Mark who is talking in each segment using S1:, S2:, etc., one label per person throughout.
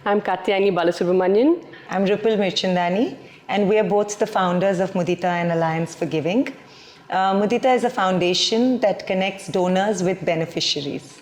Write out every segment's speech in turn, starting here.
S1: I'm Katyayani
S2: I'm Ripple and we are both the founders of Mudita and Alliance for Giving. Mudita is a foundation that connects donors with beneficiaries.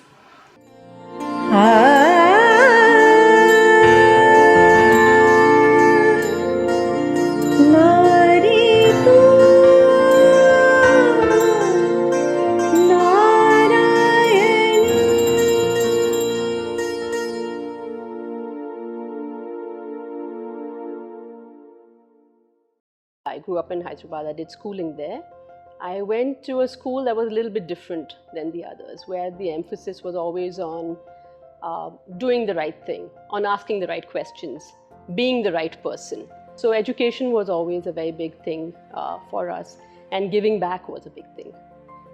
S1: I grew up in Hyderabad. I did schooling there. I went to a school that was a little bit different than the others, where the emphasis was always on doing the right thing, on asking the right questions, being the right person. So education was always a very big thing for us, and giving back was a big thing.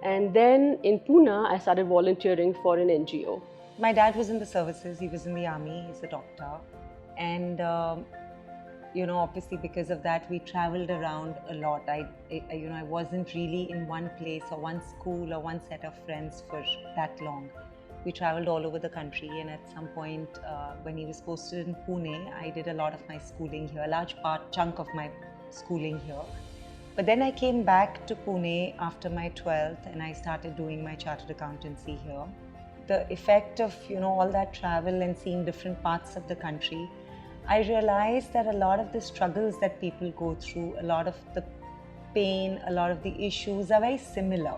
S1: And then in Pune, I started volunteering for an NGO.
S2: My dad was in the services. He was in the army. He's a doctor. And obviously because of that, we traveled around a lot. I wasn't really in one place or one school or one set of friends for that long. We traveled all over the country, and at some point when he was posted in Pune, I did a lot of my schooling here, a large chunk of my schooling here. But then I came back to Pune after my 12th and I started doing my chartered accountancy here. The effect of all that travel and seeing different parts of the country, I realized that a lot of the struggles that people go through, a lot of the pain, a lot of the issues are very similar.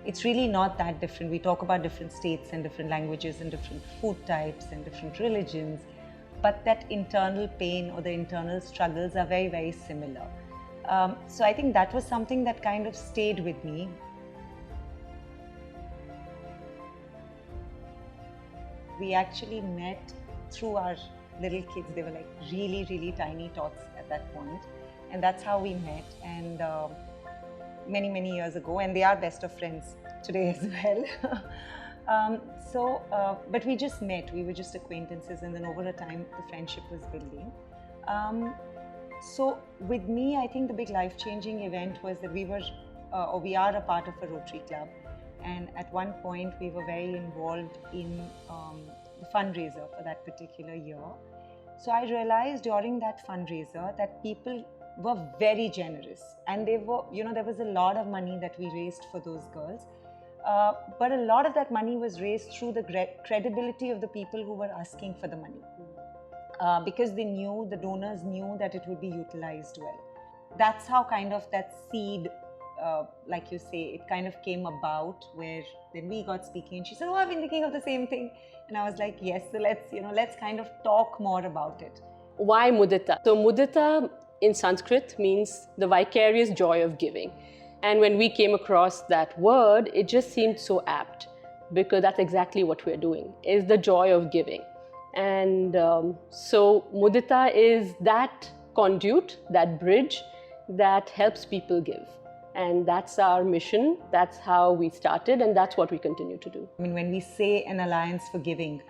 S2: It's really not that different. We talk about different states and different languages and different food types and different religions, but that internal pain or the internal struggles are very, very similar. So I think that was something that kind of stayed with me. We actually met through our little kids. They were like really, really tiny tots at that point. And that's how we met. And many, many years ago, and they are best of friends today as well. But we just met, we were just acquaintances, and then over a time, the friendship was building. So with me, I think the big life-changing event was that we are a part of a Rotary Club. And at one point, we were very involved in the fundraiser for that particular year. So I realized during that fundraiser that people were very generous, and they were, there was a lot of money that we raised for those girls. But a lot of that money was raised through the credibility of the people who were asking for the money. Because the donors knew that it would be utilized well. That's how kind of that seed, like you say, it kind of came about, where then we got speaking and she said, oh, I've been thinking of the same thing. And I was like, yes, so let's kind of talk more about it.
S1: Why Mudita? So Mudita in Sanskrit means the vicarious joy of giving. And when we came across that word, it just seemed so apt, because that's exactly what we're doing, is the joy of giving. And so Mudita is that conduit, that bridge that helps people give. And that's our mission, that's how we started, and that's what we continue to do.
S2: I mean, when we say an alliance for giving,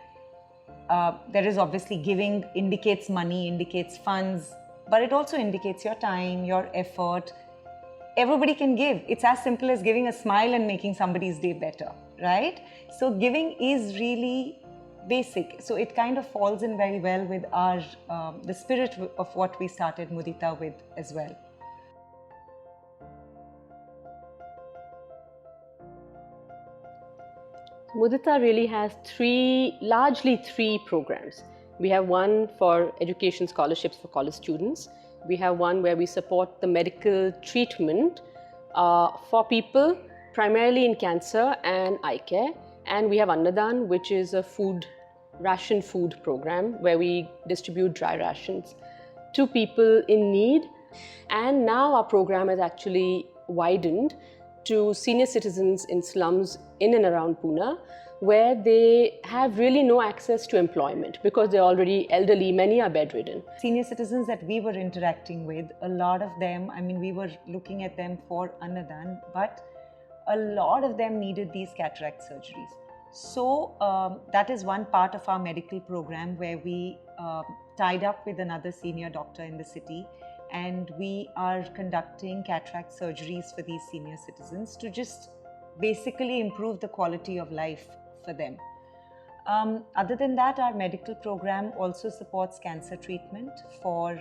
S2: there is obviously giving indicates money, indicates funds, but it also indicates your time, your effort. Everybody can give. It's as simple as giving a smile and making somebody's day better, right? So giving is really basic. So it kind of falls in very well with our the spirit of what we started Mudita with as well.
S1: Mudita really has largely three programs. We have one for education scholarships for college students. We have one where we support the medical treatment for people primarily in cancer and eye care. And we have Annadan, which is a ration food program where we distribute dry rations to people in need. And now our program has actually widened to senior citizens in slums in and around Pune, where they have really no access to employment because they're already elderly, many are bedridden.
S2: Senior citizens that we were interacting with, a lot of them, I mean, we were looking at them for Annadan, but a lot of them needed these cataract surgeries. So that is one part of our medical program where we tied up with another senior doctor in the city, and we are conducting cataract surgeries for these senior citizens to just basically improve the quality of life for them. Other than that, our medical program also supports cancer treatment for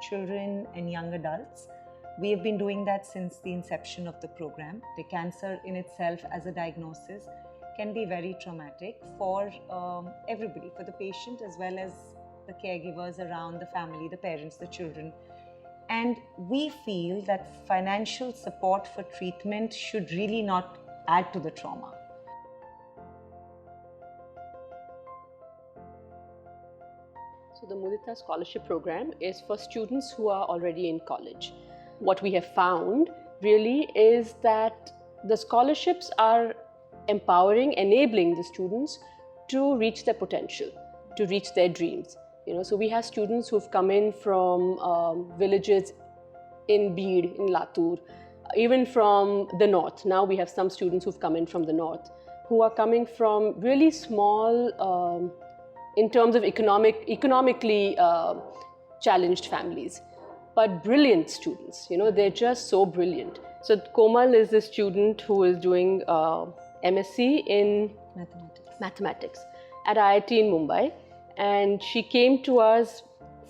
S2: children and young adults. We have been doing that since the inception of the program. The cancer in itself as a diagnosis can be very traumatic for everybody, for the patient as well as the caregivers around, the family, the parents, the children. And we feel that financial support for treatment should really not add to the trauma.
S1: So the Mudita scholarship program is for students who are already in college. What we have found really is that the scholarships are empowering, enabling the students to reach their potential, to reach their dreams. So we have students who've come in from villages in Beed, in Latur, even from the north. Now we have some students who've come in from the north, who are coming from really small, in terms of economically challenged families, but brilliant students. They're just so brilliant. So Komal is a student who is doing MSc in mathematics at IIT in Mumbai, and she came to us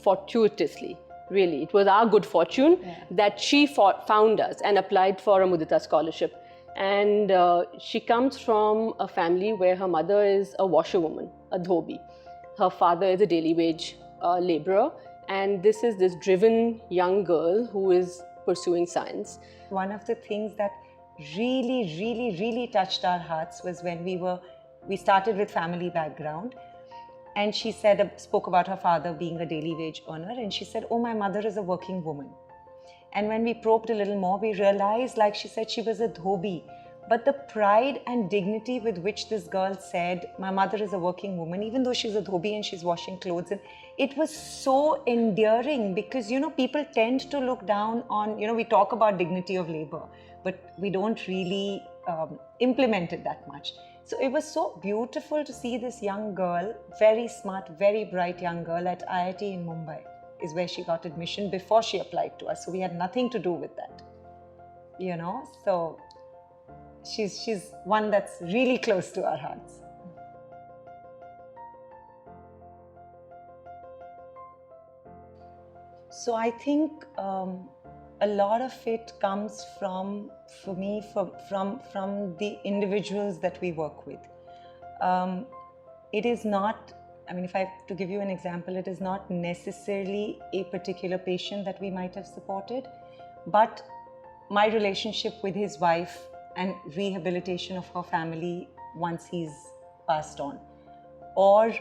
S1: fortuitously. Really, it was our good fortune that she found us and applied for a Mudita scholarship. And she comes from a family where her mother is a washerwoman, a dhobi. Her father is a daily wage laborer, and this is this driven young girl who is pursuing science.
S2: One of the things that really touched our hearts was when we started with family background, and she spoke about her father being a daily wage earner, and she said, "Oh, my mother is a working woman." And when we probed a little more, we realized, like she said, she was a dhobi. But the pride and dignity with which this girl said, "My mother is a working woman," even though she's a dhobi and she's washing clothes, and it was so endearing because, people tend to look down on, we talk about dignity of labor, but we don't really implement it that much. So it was so beautiful to see this young girl, very smart, very bright young girl at IIT in Mumbai, is where she got admission before she applied to us. So we had nothing to do with that, so she's one that's really close to our hearts. So I think a lot of it comes from the individuals that we work with. It is not, if I have to give you an example, it is not necessarily a particular patient that we might have supported, but my relationship with his wife and rehabilitation of her family once he's passed on. Or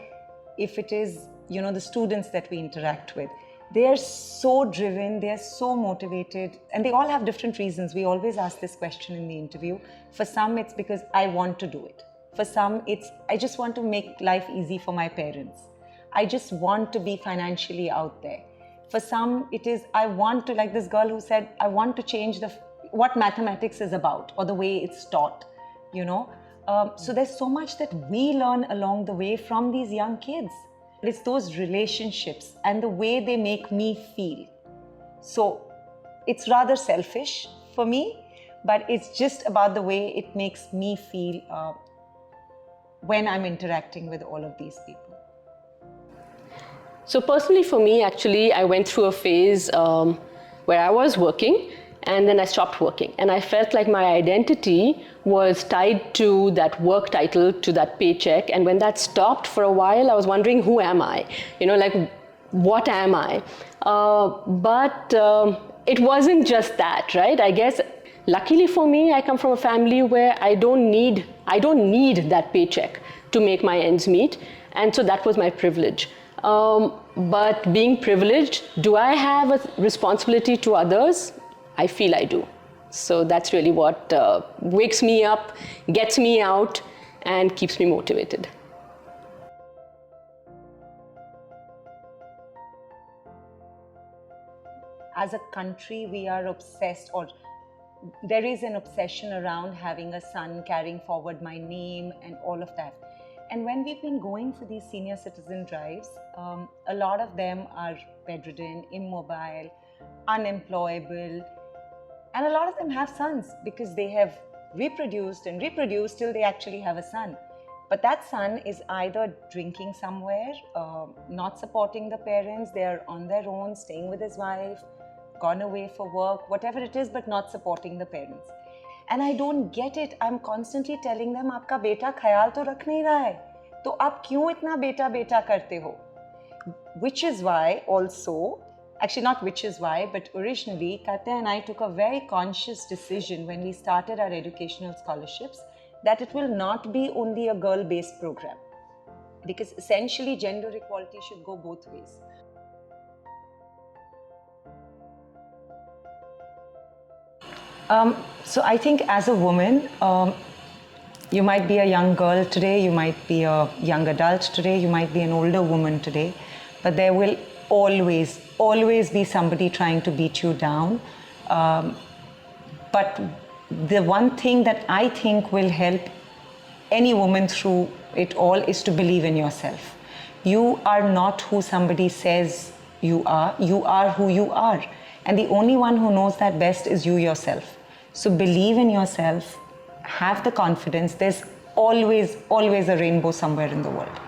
S2: if it is, the students that we interact with. They are so driven, they are so motivated, and they all have different reasons. We always ask this question in the interview. For some, it's because I want to do it. For some, it's I just want to make life easy for my parents. I just want to be financially out there. For some, it is I want to, like this girl who said, I want to change what mathematics is about or the way it's taught, So there's so much that we learn along the way from these young kids. It's those relationships and the way they make me feel. So it's rather selfish for me, but it's just about the way it makes me feel when I'm interacting with all of these people.
S1: So personally for me, actually, I went through a phase where I was working and then I stopped working. And I felt like my identity was tied to that work title, to that paycheck. And when that stopped for a while, I was wondering, who am I? What am I? But it wasn't just that, right? I guess, luckily for me, I come from a family where I don't need that paycheck to make my ends meet. And so that was my privilege. But being privileged, do I have a responsibility to others? I feel I do. So that's really what wakes me up, gets me out, and keeps me motivated.
S2: As a country, we are obsessed, or there is an obsession around having a son, carrying forward my name and all of that. And when we've been going for these senior citizen drives, a lot of them are bedridden, immobile, unemployable, and a lot of them have sons because they have reproduced till they actually have a son. But that son is either drinking somewhere, not supporting the parents, they're on their own, staying with his wife, gone away for work, whatever it is, but not supporting the parents. And I don't get it. I'm constantly telling them, आपका बेटा ख्याल तो रख नहीं रहा है, तो आप क्यों इतना बेटा बेटा करते हो? Which is why also, actually not which is why, but originally Katya and I took a very conscious decision when we started our educational scholarships that it will not be only a girl-based program, because essentially gender equality should go both ways. So I think as a woman, you might be a young girl today, you might be a young adult today, you might be an older woman today, but there will always be somebody trying to beat you down. But the one thing that I think will help any woman through it all is to believe in yourself. You are not who somebody says you are who you are. And the only one who knows that best is you yourself. So believe in yourself, have the confidence. There's always a rainbow somewhere in the world.